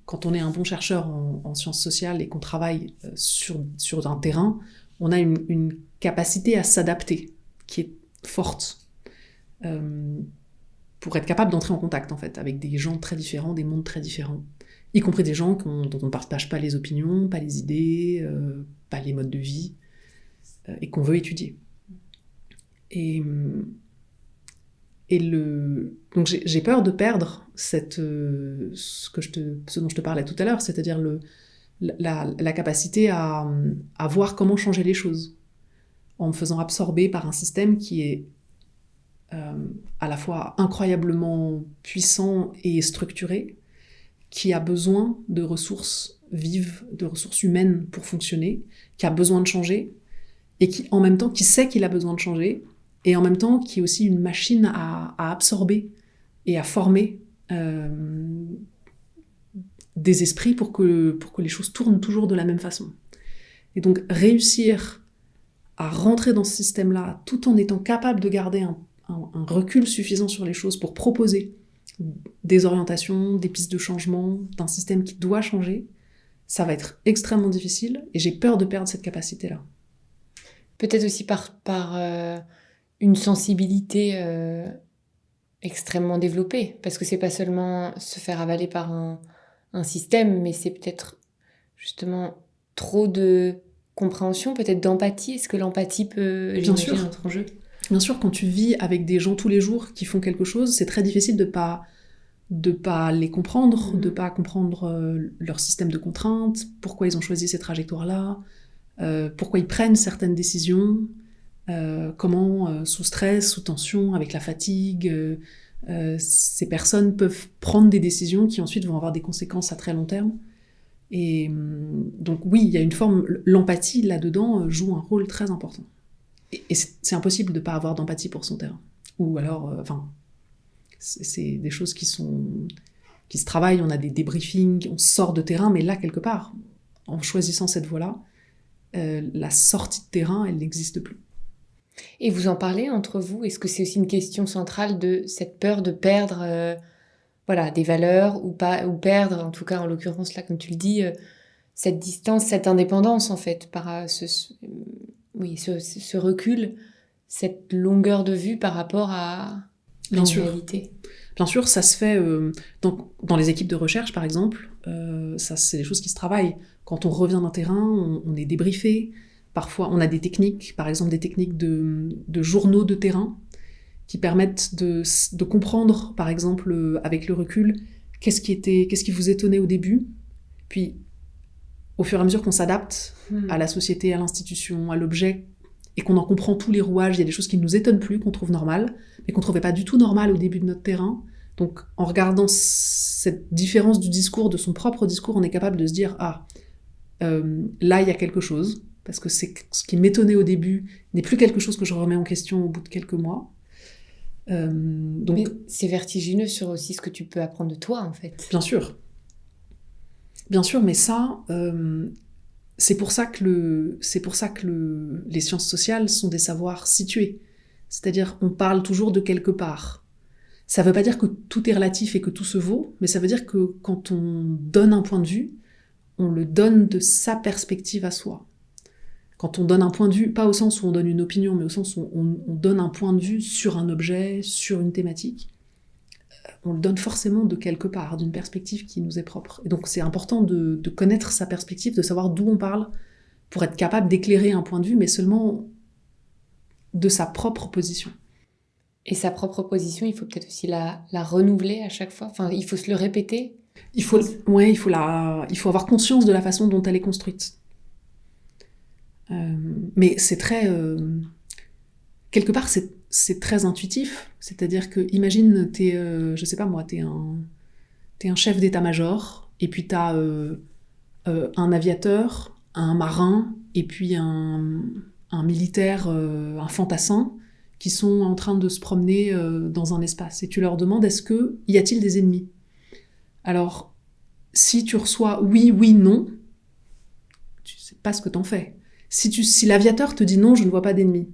quand on est un bon chercheur en sciences sociales et qu'on travaille sur un terrain, on a une capacité à s'adapter qui est forte pour être capable d'entrer en contact en fait avec des gens très différents, des mondes très différents, y compris des gens dont on ne partage pas les opinions, pas les idées, pas les modes de vie, et qu'on veut étudier. Donc j'ai peur de perdre ce dont je te parlais tout à l'heure, c'est-à-dire la capacité à voir comment changer les choses, en me faisant absorber par un système qui est à la fois incroyablement puissant et structuré, qui a besoin de ressources vives, de ressources humaines pour fonctionner, qui a besoin de changer, et qui en même temps qui sait qu'il a besoin de changer, et en même temps qui est aussi une machine à absorber et à former des esprits pour que les choses tournent toujours de la même façon. Et donc réussir à rentrer dans ce système-là tout en étant capable de garder un recul suffisant sur les choses pour proposer des orientations, des pistes de changement, d'un système qui doit changer, ça va être extrêmement difficile et j'ai peur de perdre cette capacité-là. Peut-être aussi par une sensibilité extrêmement développée, parce que c'est pas seulement se faire avaler par un système, mais c'est peut-être justement trop de compréhension, peut-être d'empathie. Est-ce que l'empathie peut entrer en jeu ? Bien sûr, quand tu vis avec des gens tous les jours qui font quelque chose, c'est très difficile de pas les comprendre, de pas comprendre leur système de contraintes, pourquoi ils ont choisi ces trajectoires-là, pourquoi ils prennent certaines décisions, comment sous stress, sous tension, avec la fatigue, ces personnes peuvent prendre des décisions qui ensuite vont avoir des conséquences à très long terme. Et donc oui, il y a une forme, l'empathie là-dedans joue un rôle très important. Et c'est impossible de ne pas avoir d'empathie pour son terrain. Ou alors, c'est des choses qui se travaillent, on a des débriefings, on sort de terrain, mais là, quelque part, en choisissant cette voie-là, la sortie de terrain, elle n'existe plus. Et vous en parlez entre vous ? Est-ce que c'est aussi une question centrale de cette peur de perdre voilà, des valeurs ou pas, ou perdre, en tout cas en l'occurrence là, comme tu le dis, cette distance, cette indépendance en fait, oui, ce recul, cette longueur de vue par rapport à Bien une sûr. réalité. Bien sûr, ça se fait dans les équipes de recherche, par exemple. Ça, c'est des choses qui se travaillent. Quand on revient d'un terrain, on est débriefé. Parfois, on a des techniques, par exemple des techniques de journaux de terrain, qui permettent de comprendre, par exemple, avec le recul, qu'est-ce qui vous étonnait au début. Puis, au fur et à mesure qu'on s'adapte à la société, à l'institution, à l'objet, et qu'on en comprend tous les rouages, il y a des choses qui ne nous étonnent plus, qu'on trouve normales, mais qu'on ne trouvait pas du tout normales au début de notre terrain. Donc, en regardant cette différence du discours, de son propre discours, on est capable de se dire « Ah, là, il y a quelque chose », parce que ce qui m'étonnait au début n'est plus quelque chose que je remets en question au bout de quelques mois. Donc, mais c'est vertigineux sur aussi ce que tu peux apprendre de toi, en fait. Bien sûr, mais ça, c'est pour ça que les sciences sociales sont des savoirs situés. C'est-à-dire, on parle toujours de quelque part. Ça ne veut pas dire que tout est relatif et que tout se vaut, mais ça veut dire que quand on donne un point de vue, on le donne de sa perspective à soi. Quand on donne un point de vue, pas au sens où on donne une opinion, mais au sens où on donne un point de vue sur un objet, sur une thématique, on le donne forcément de quelque part, d'une perspective qui nous est propre. Et donc c'est important de connaître sa perspective, de savoir d'où on parle, pour être capable d'éclairer un point de vue, mais seulement de sa propre position. Et sa propre position, il faut peut-être aussi la renouveler à chaque fois. Enfin, il faut se le répéter. Il faut avoir conscience de la façon dont elle est construite. Mais c'est très... quelque part, c'est très intuitif. C'est-à-dire que, imagine, je sais pas moi, t'es un chef d'état-major, et puis t'as un aviateur, un marin, et puis un militaire, un fantassin, qui sont en train de se promener dans un espace. Et tu leur demandes, y a-t-il des ennemis ? Alors, si tu reçois oui, oui, non, tu sais pas ce que t'en fais. Si l'aviateur te dit non, je ne vois pas d'ennemis,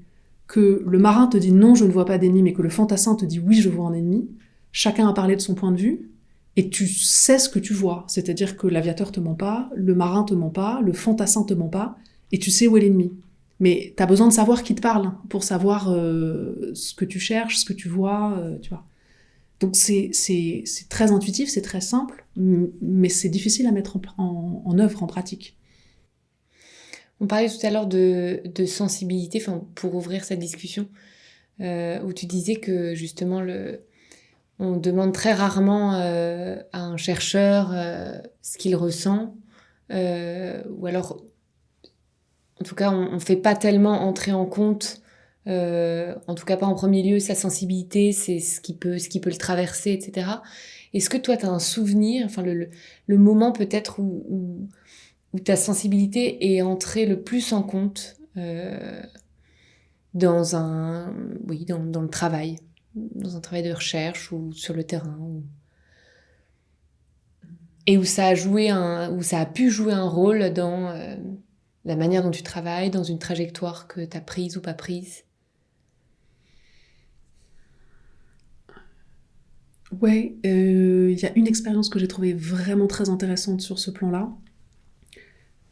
que le marin te dit non, je ne vois pas d'ennemi, mais que le fantassin te dit oui, je vois un ennemi, chacun a parlé de son point de vue, et tu sais ce que tu vois. C'est-à-dire que l'aviateur te ment pas, le marin te ment pas, le fantassin te ment pas, et tu sais où est l'ennemi. Mais t'as besoin de savoir qui te parle, pour savoir ce que tu cherches, ce que tu vois, tu vois. Donc c'est très intuitif, c'est très simple, mais c'est difficile à mettre en œuvre, en pratique. On parlait tout à l'heure de sensibilité, enfin, pour ouvrir cette discussion, où tu disais que justement, on demande très rarement à un chercheur ce qu'il ressent, ou alors, en tout cas, on ne fait pas tellement entrer en compte, en tout cas pas en premier lieu, sa sensibilité, c'est ce qui peut le traverser, etc. Est-ce que toi, tu as un souvenir, enfin le moment peut-être où ta sensibilité est entrée le plus en compte dans le travail, dans un travail de recherche ou sur le terrain, et où ça a pu jouer un rôle dans la manière dont tu travailles, dans une trajectoire que tu as prise ou pas prise? Ouais, y a une expérience que j'ai trouvée vraiment très intéressante sur ce plan-là.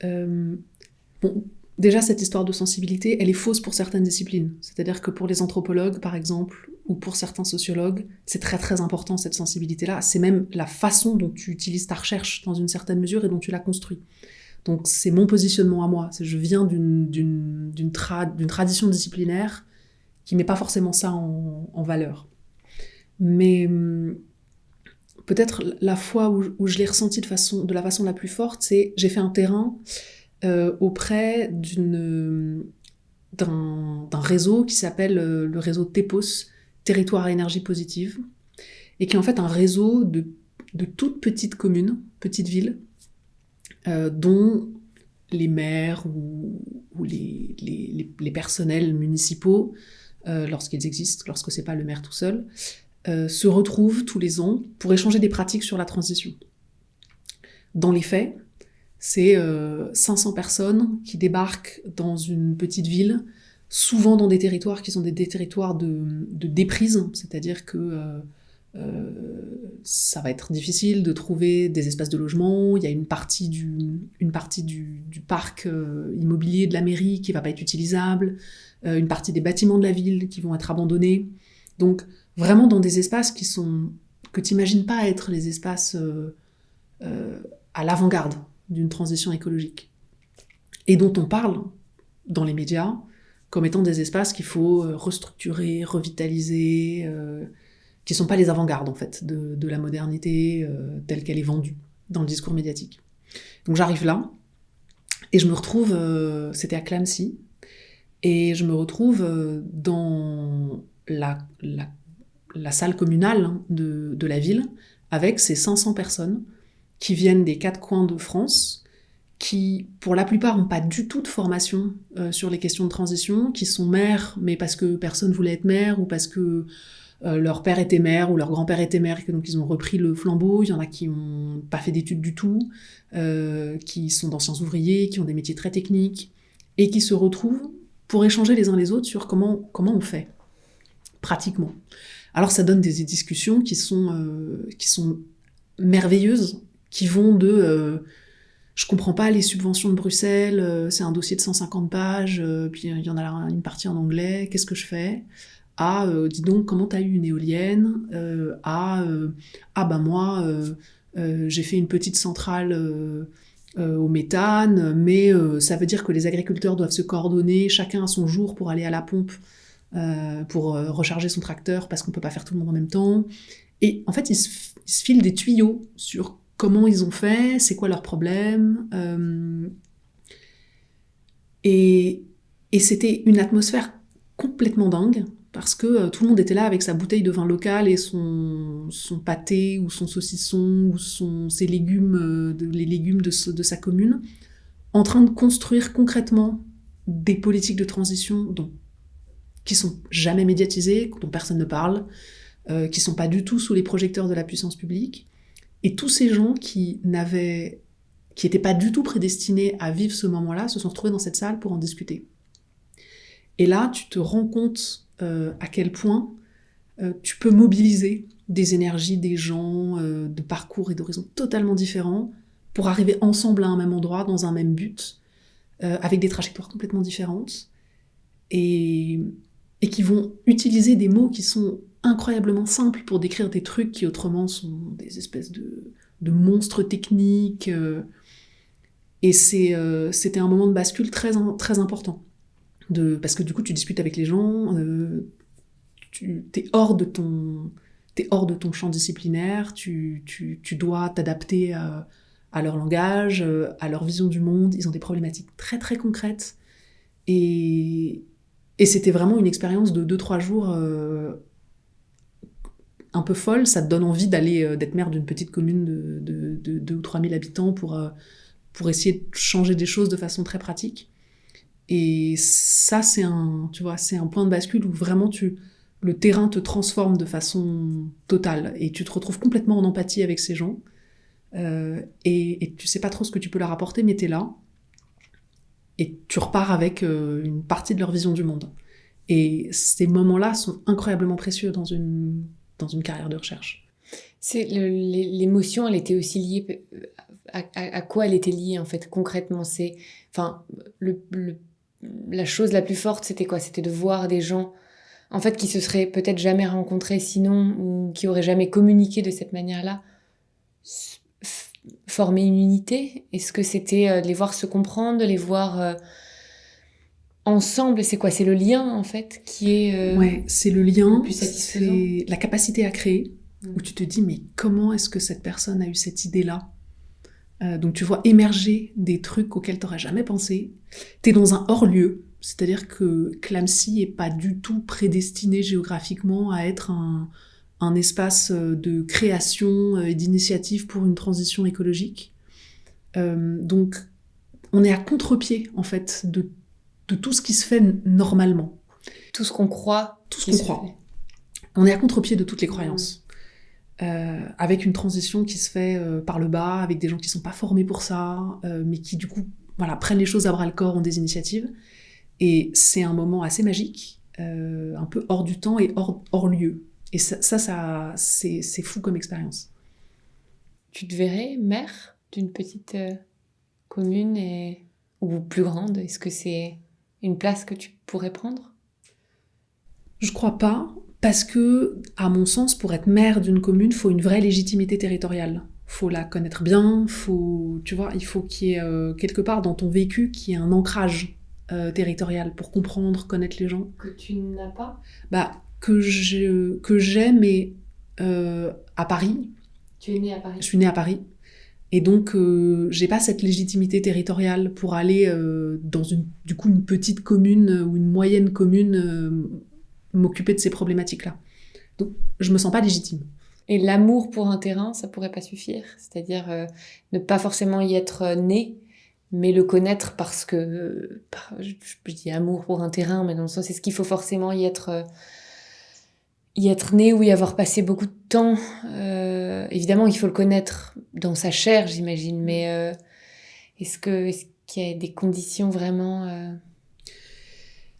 Bon, déjà, cette histoire de sensibilité, elle est fausse pour certaines disciplines. C'est-à-dire que pour les anthropologues, par exemple, ou pour certains sociologues, c'est très très important cette sensibilité-là. C'est même la façon dont tu utilises ta recherche dans une certaine mesure et dont tu la construis. Donc c'est mon positionnement à moi. Je viens d'une tradition disciplinaire qui met pas forcément ça en valeur. Mais peut-être la fois où je l'ai ressenti de la façon la plus forte, c'est j'ai fait un terrain auprès d'un réseau qui s'appelle le réseau TEPOS, Territoire à énergie positive, et qui est en fait un réseau de toutes petites communes, petites villes, dont les maires ou les personnels municipaux, lorsqu'ils existent, lorsque c'est pas le maire tout seul, se retrouvent tous les ans pour échanger des pratiques sur la transition. Dans les faits, c'est 500 personnes qui débarquent dans une petite ville, souvent dans des territoires qui sont des territoires de déprise, c'est-à-dire que ça va être difficile de trouver des espaces de logement. Il y a une partie du parc immobilier de la mairie qui va pas être utilisable, une partie des bâtiments de la ville qui vont être abandonnés. Donc vraiment dans des espaces que tu n'imagines pas être les espaces à l'avant-garde d'une transition écologique. Et dont on parle dans les médias comme étant des espaces qu'il faut restructurer, revitaliser, qui ne sont pas les avant-gardes en fait de la modernité telle qu'elle est vendue dans le discours médiatique. Donc j'arrive là, et je me retrouve, c'était à Clamecy, et je me retrouve dans la salle communale de la ville, avec ces 500 personnes qui viennent des 4 coins de France, qui, pour la plupart, n'ont pas du tout de formation sur les questions de transition, qui sont maires, mais parce que personne voulait être maire, ou parce que leur père était maire, ou leur grand-père était maire, et que donc ils ont repris le flambeau. Il y en a qui n'ont pas fait d'études du tout, qui sont d'anciens ouvriers, qui ont des métiers très techniques, et qui se retrouvent pour échanger les uns les autres sur comment on fait, pratiquement. Alors ça donne des discussions qui sont merveilleuses, qui vont de je comprends pas les subventions de Bruxelles, c'est un dossier de 150 pages, puis il y en a une partie en anglais, qu'est-ce que je fais ? Dis donc, comment t'as eu une éolienne ? Moi, j'ai fait une petite centrale au méthane, mais ça veut dire que les agriculteurs doivent se coordonner, chacun à son jour pour aller à la pompe, pour recharger son tracteur, parce qu'on peut pas faire tout le monde en même temps. Et en fait, ils se filent des tuyaux sur comment ils ont fait, c'est quoi leur problème. Et c'était une atmosphère complètement dingue, parce que tout le monde était là avec sa bouteille de vin local et son pâté, ou son saucisson, ou ses légumes, les légumes de sa commune, en train de construire concrètement des politiques de transition qui sont jamais médiatisées, dont personne ne parle, qui sont pas du tout sous les projecteurs de la puissance publique. Et tous ces gens qui étaient pas du tout prédestinés à vivre ce moment-là se sont retrouvés dans cette salle pour en discuter. Et là, tu te rends compte à quel point tu peux mobiliser des énergies, des gens, de parcours et d'horizons totalement différents pour arriver ensemble à un même endroit, dans un même but, avec des trajectoires complètement différentes, et qui vont utiliser des mots qui sont incroyablement simples pour décrire des trucs qui autrement sont des espèces de monstres techniques. Et c'était un moment de bascule très, très important. Parce que du coup, tu discutes avec les gens, t'es hors de ton champ disciplinaire, tu dois t'adapter à leur langage, à leur vision du monde. Ils ont des problématiques très très concrètes. Et c'était vraiment une expérience de 2-3 jours un peu folle. Ça te donne envie d'être maire d'une petite commune de 2 ou 3 000 habitants pour essayer de changer des choses de façon très pratique. Et ça, c'est un point de bascule où vraiment le terrain te transforme de façon totale, et tu te retrouves complètement en empathie avec ces gens, et tu sais pas trop ce que tu peux leur apporter, mais t'es là, et tu repars avec une partie de leur vision du monde. Et ces moments-là sont incroyablement précieux dans une carrière de recherche. L'émotion, elle était aussi liée à quoi elle était liée en fait concrètement. La chose la plus forte, c'était quoi ? C'était de voir des gens en fait qui se seraient peut-être jamais rencontrés sinon, ou qui auraient jamais communiqué de cette manière-là, former une unité. Est-ce que c'était de les voir se comprendre, de les voir ensemble ? C'est quoi ? C'est le lien en fait qui est ouais, c'est le lien, le plus satisfaisant. C'est la capacité à créer, où tu te dis mais comment est-ce que cette personne a eu cette idée-là ? Donc tu vois émerger des trucs auxquels t'aurais jamais pensé. T'es dans un hors-lieu, c'est-à-dire que Clamecy est pas du tout prédestiné géographiquement à être un espace de création et d'initiative pour une transition écologique. Donc on est à contre-pied en fait de tout ce qui se fait normalement. Tout ce qu'on croit. Tout ce qu'on croit. On est à contre-pied de toutes les croyances. Avec une transition qui se fait par le bas, avec des gens qui sont pas formés pour ça, mais qui du coup prennent les choses à bras-le-corps, ont des initiatives. Et c'est un moment assez magique, un peu hors du temps et hors lieu. Et c'est fou comme expérience. Tu te verrais maire d'une petite commune ou plus grande? Est-ce que c'est une place que tu pourrais prendre? Je crois pas, parce que, à mon sens, pour être maire d'une commune, faut une vraie légitimité territoriale. Faut la connaître bien, tu vois, il faut qu'il y ait quelque part dans ton vécu qu'il y ait un ancrage territorial pour comprendre, connaître les gens. Que tu n'as pas? Bah, que j'ai, mais à Paris. Tu es née à Paris? Je suis née à Paris. Et donc, j'ai pas cette légitimité territoriale pour aller dans du coup, une petite commune ou une moyenne commune m'occuper de ces problématiques-là. Donc, je me sens pas légitime. Et l'amour pour un terrain, ça pourrait pas suffire? C'est-à-dire ne pas forcément y être né, mais le connaître parce que... je dis amour pour un terrain, mais dans le sens, est-ce qu'il faut forcément y être né ou y avoir passé beaucoup de temps? Évidemment, il faut le connaître dans sa chair, j'imagine, mais est-ce qu'il y a des conditions vraiment...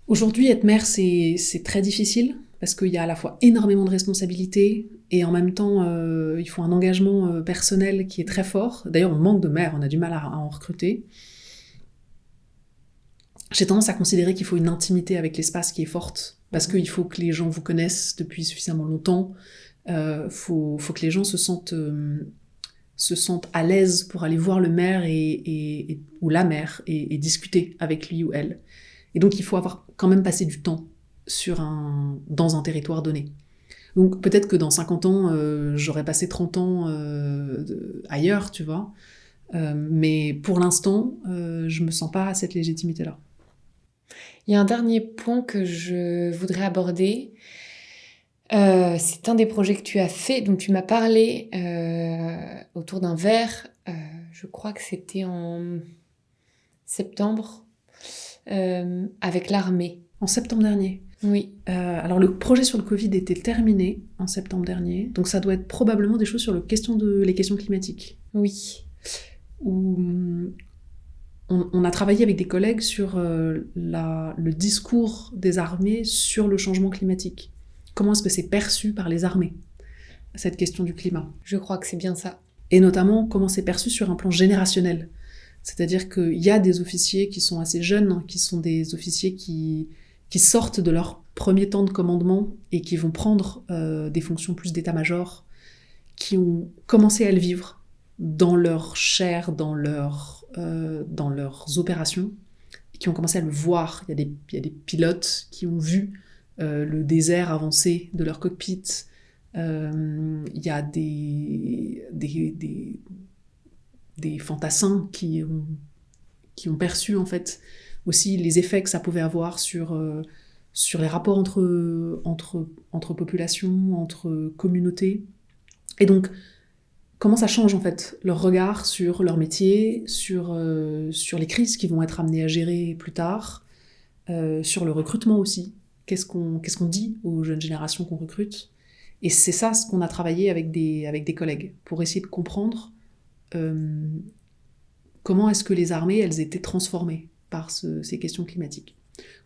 Aujourd'hui, être mère, c'est très difficile, parce qu'il y a à la fois énormément de responsabilités, et en même temps, il faut un engagement personnel qui est très fort. D'ailleurs, on manque de mères, on a du mal à en recruter. J'ai tendance à considérer qu'il faut une intimité avec l'espace qui est forte, parce qu'il faut que les gens vous connaissent depuis suffisamment longtemps. Faut que les gens se sentent à l'aise pour aller voir le maire ou la mère et discuter avec lui ou elle. Et donc, il faut avoir quand même passé du temps dans un territoire donné. Donc, peut-être que dans 50 ans, j'aurais passé 30 ans ailleurs, tu vois. Mais pour l'instant, je me sens pas à cette légitimité-là. Il y a un dernier point que je voudrais aborder. C'est un des projets que tu as fait, dont tu m'as parlé autour d'un verre. Je crois que c'était en septembre, avec l'armée. En septembre dernier. Oui. Alors le projet sur le Covid était terminé en septembre dernier, donc ça doit être probablement des choses sur les questions climatiques. Oui. Où on a travaillé avec des collègues sur le discours des armées sur le changement climatique. Comment est-ce que c'est perçu par les armées, cette question du climat? Je crois que c'est bien ça. Et notamment, comment c'est perçu sur un plan générationnel. C'est-à-dire qu'il y a des officiers qui sont assez jeunes, qui sont des officiers qui sortent de leur premier temps de commandement et qui vont prendre des fonctions plus d'état-major, qui ont commencé à le vivre dans leur chair, dans leurs opérations, et qui ont commencé à le voir. Il y a des pilotes qui ont vu le désert avancer de leur cockpit. Il y a des fantassins qui ont perçu en fait aussi les effets que ça pouvait avoir sur les rapports entre populations, entre communautés. Et donc, comment ça change en fait leur regard sur leur métier, sur les crises qu'ils vont être amenés à gérer plus tard, sur le recrutement aussi. Qu'est-ce qu'on dit aux jeunes générations qu'on recrute? Et c'est ça ce qu'on a travaillé avec des collègues, pour essayer de comprendre comment est-ce que les armées, elles étaient transformées par ces questions climatiques.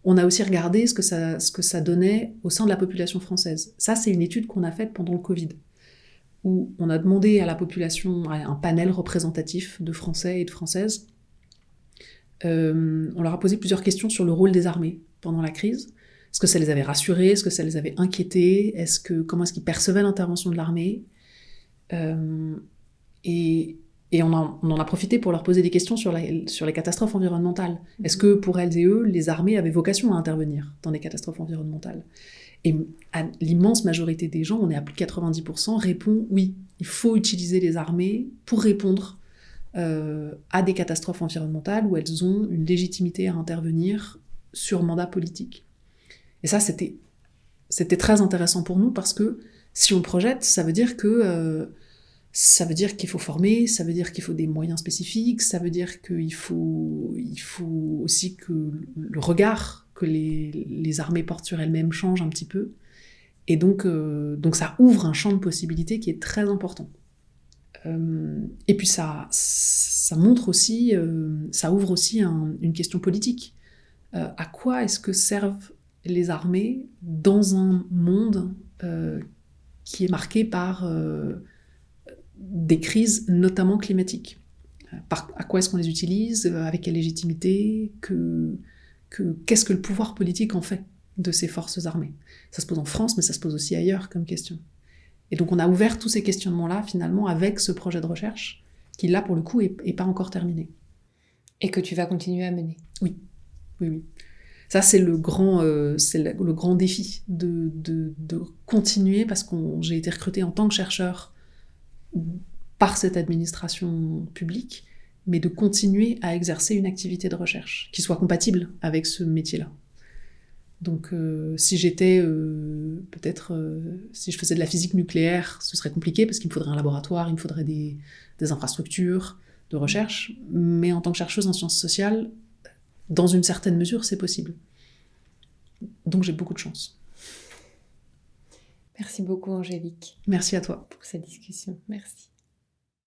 On a aussi regardé ce que ça donnait au sein de la population française. Ça, c'est une étude qu'on a faite pendant le Covid, où on a demandé à la population, à un panel représentatif de Français et de Françaises, on leur a posé plusieurs questions sur le rôle des armées pendant la crise. Est-ce que ça les avait rassurés? Est-ce que ça les avait inquiétés? Comment est-ce qu'ils percevaient l'intervention de l'armée? Et on en a profité pour leur poser des questions sur les catastrophes environnementales. Est-ce que pour elles et eux, les armées avaient vocation à intervenir dans des catastrophes environnementales? Et l'immense majorité des gens, on est à plus de 90%, répond oui, il faut utiliser les armées pour répondre à des catastrophes environnementales où elles ont une légitimité à intervenir sur mandat politique. Et ça, c'était très intéressant pour nous, parce que si on projette, ça veut dire qu'il faut former, ça veut dire qu'il faut des moyens spécifiques, ça veut dire qu'il faut aussi que le regard que les armées portent sur elles-mêmes change un petit peu. Et donc ça ouvre un champ de possibilités qui est très important. Et puis ça montre aussi, ça ouvre aussi une question politique. À quoi est-ce que servent les armées dans un monde qui est marqué par des crises, notamment climatiques. À quoi est-ce qu'on les utilise, avec quelle légitimité, qu'est-ce que le pouvoir politique en fait de ces forces armées. Ça se pose en France, mais ça se pose aussi ailleurs comme question. Et donc on a ouvert tous ces questionnements-là, finalement, avec ce projet de recherche, qui là, pour le coup, est pas encore terminé. Et que tu vas continuer à mener. Oui. Ça, c'est le grand défi, de continuer, parce que j'ai été recrutée en tant que chercheur par cette administration publique, mais de continuer à exercer une activité de recherche qui soit compatible avec ce métier-là. Donc si j'étais si je faisais de la physique nucléaire, ce serait compliqué parce qu'il me faudrait un laboratoire, il me faudrait des infrastructures de recherche, mais en tant que chercheuse en sciences sociales, dans une certaine mesure, c'est possible. Donc j'ai beaucoup de chance. Merci beaucoup Angélique. Merci à toi. Pour cette discussion. Merci.